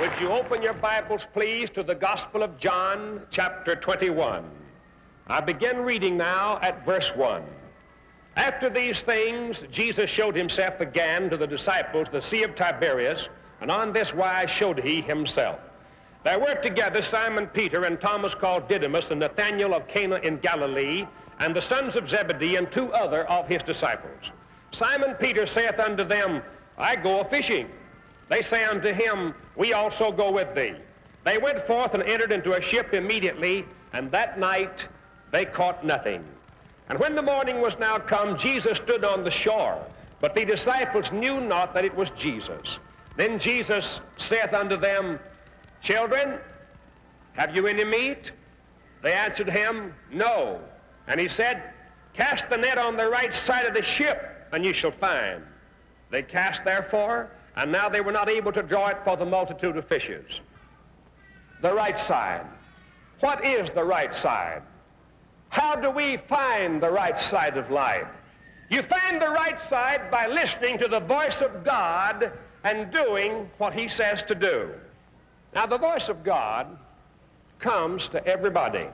Would you open your Bibles, please, to the Gospel of John, chapter 21. I begin reading now at verse 1. After these things, Jesus showed himself again to the disciples, the Sea of Tiberias, and on this wise showed he himself. There were together Simon Peter and Thomas called Didymus and Nathanael of Cana in Galilee, and the sons of Zebedee and two other of his disciples. Simon Peter saith unto them, I go a-fishing. They say unto him, we also go with thee. They went forth and entered into a ship immediately, and that night they caught nothing. And when the morning was now come, Jesus stood on the shore, but the disciples knew not that it was Jesus. Then Jesus saith unto them, Children, have you any meat? They answered him, No. And he said, Cast the net on the right side of the ship, and ye shall find. They cast therefore, and now they were not able to draw it for the multitude of fishes. The right side. What is the right side? How do we find the right side of life? You find the right side by listening to the voice of God and doing what he says to do. Now, the voice of God comes to everybody,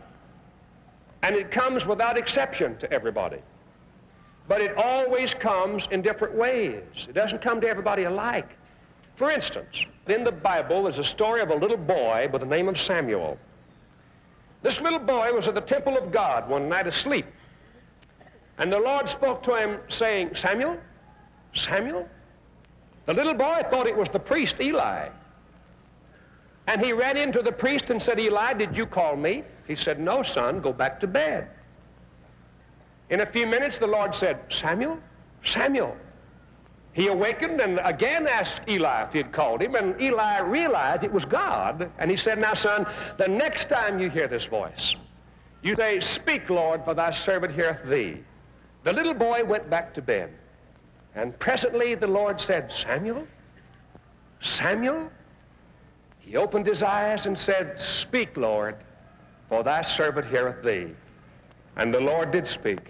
and it comes without exception to everybody. But it always comes in different ways. It doesn't come to everybody alike. For instance, in the Bible, there's a story of a little boy by the name of Samuel. This little boy was at the temple of God one night asleep. And the Lord spoke to him saying, Samuel, Samuel? The little boy thought it was the priest Eli. And he ran into the priest and said, Eli, did you call me? He said, no, son, go back to bed. In a few minutes, the Lord said, Samuel, Samuel. He awakened and again asked Eli if he had called him, and Eli realized it was God. And he said, now, son, the next time you hear this voice, you say, Speak, Lord, for thy servant heareth thee. The little boy went back to bed. And presently the Lord said, Samuel, Samuel. He opened his eyes and said, Speak, Lord, for thy servant heareth thee. And the Lord did speak.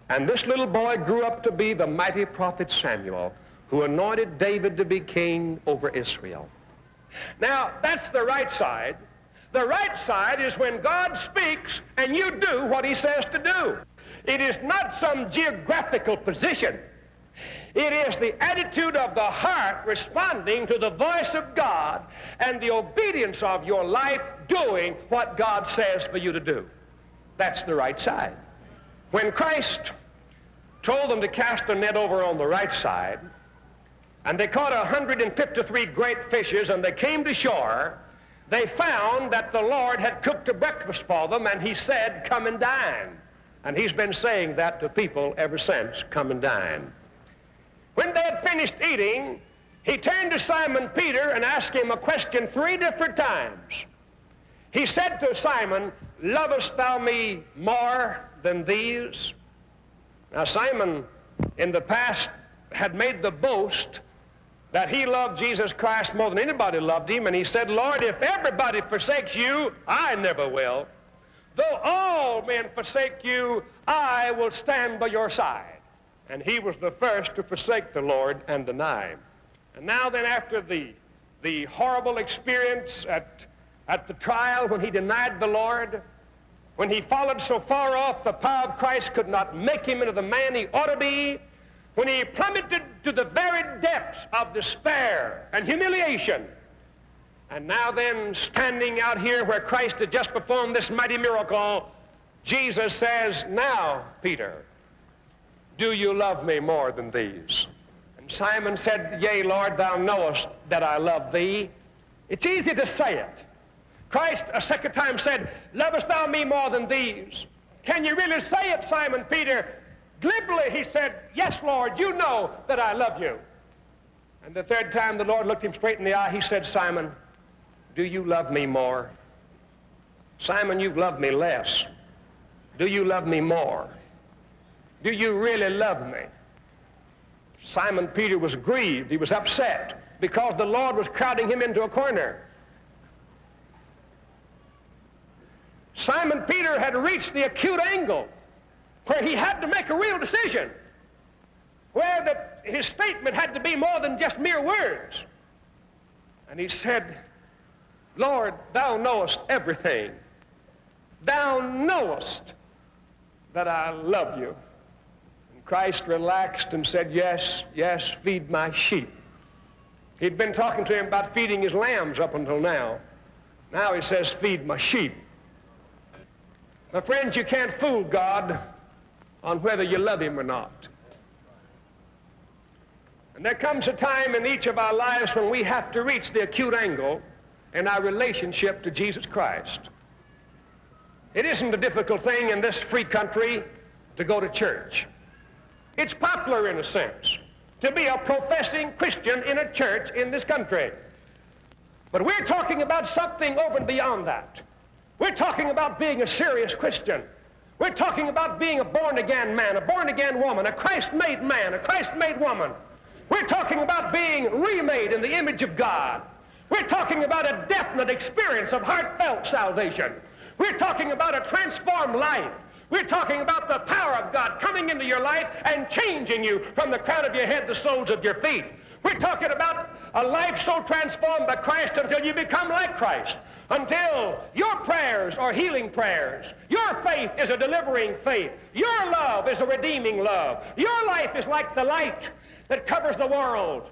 And this little boy grew up to be the mighty prophet Samuel, who anointed David to be king over Israel. Now, that's the right side. The right side is when God speaks and you do what he says to do. It is not some geographical position. It is the attitude of the heart responding to the voice of God and the obedience of your life doing what God says for you to do. That's the right side. When Christ told them to cast the net over on the right side, and they caught 153 great fishes, and they came to shore, they found that the Lord had cooked a breakfast for them, and he said, come and dine. And he's been saying that to people ever since, come and dine. When they had finished eating, he turned to Simon Peter and asked him a question 3 different times. He said to Simon, Lovest thou me more than these? Now, Simon, in the past, had made the boast that he loved Jesus Christ more than anybody loved him, and he said, Lord, if everybody forsakes you, I never will. Though all men forsake you, I will stand by your side. And he was the first to forsake the Lord and deny him. And now then, after the horrible experience at the trial when he denied the Lord, when he followed so far off the power of Christ could not make him into the man he ought to be, when he plummeted to the very depths of despair and humiliation, and now then standing out here where Christ had just performed this mighty miracle, Jesus says, Now, Peter, do you love me more than these? And Simon said, Yea, Lord, thou knowest that I love thee. It's easy to say it. Christ a second time said, Lovest thou me more than these? Can you really say it, Simon Peter? Glibly he said, Yes, Lord, you know that I love you. And the third time the Lord looked him straight in the eye, he said, Simon, do you love me more? Simon, you've loved me less. Do you love me more? Do you really love me? Simon Peter was grieved. He was upset because the Lord was crowding him into a corner. Simon Peter had reached the acute angle where he had to make a real decision, where his statement had to be more than just mere words. And he said, Lord, thou knowest everything. Thou knowest that I love you. And Christ relaxed and said, yes, yes, feed my sheep. He'd been talking to him about feeding his lambs up until now. Now he says, feed my sheep. My friends, you can't fool God on whether you love him or not. And there comes a time in each of our lives when we have to reach the acute angle in our relationship to Jesus Christ. It isn't a difficult thing in this free country to go to church. It's popular in a sense to be a professing Christian in a church in this country. But we're talking about something over and beyond that. We're talking about being a serious Christian. We're talking about being a born-again man, a born-again woman, a Christ-made man, a Christ-made woman. We're talking about being remade in the image of God. We're talking about a definite experience of heartfelt salvation. We're talking about a transformed life. We're talking about the power of God coming into your life and changing you from the crown of your head to the soles of your feet. We're talking about a life so transformed by Christ until you become like Christ, until your prayers are healing prayers. Your faith is a delivering faith. Your love is a redeeming love. Your life is like the light that covers the world.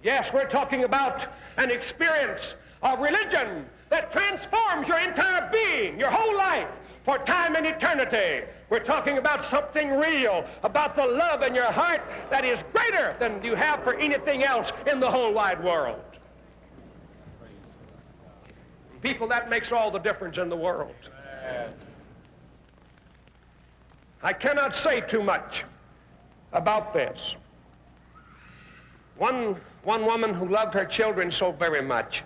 Yes, we're talking about an experience of religion that transforms your entire being, your whole life, for time and eternity. We're talking about something real, about the love in your heart that is greater than you have for anything else in the whole wide world. People, that makes all the difference in the world. I cannot say too much about this. One woman who loved her children so very much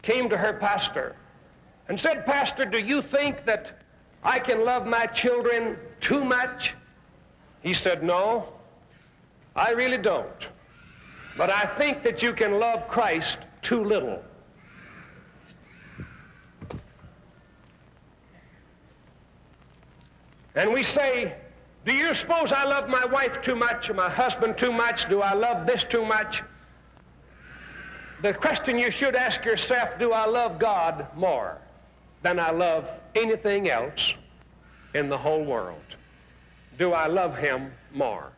came to her pastor and said, Pastor, do you think that I can love my children too much? He said, no, I really don't. But I think that you can love Christ too little. And we say, do you suppose I love my wife too much or my husband too much? Do I love this too much? The question you should ask yourself, do I love God more than I love anything else in the whole world? Do I love him more?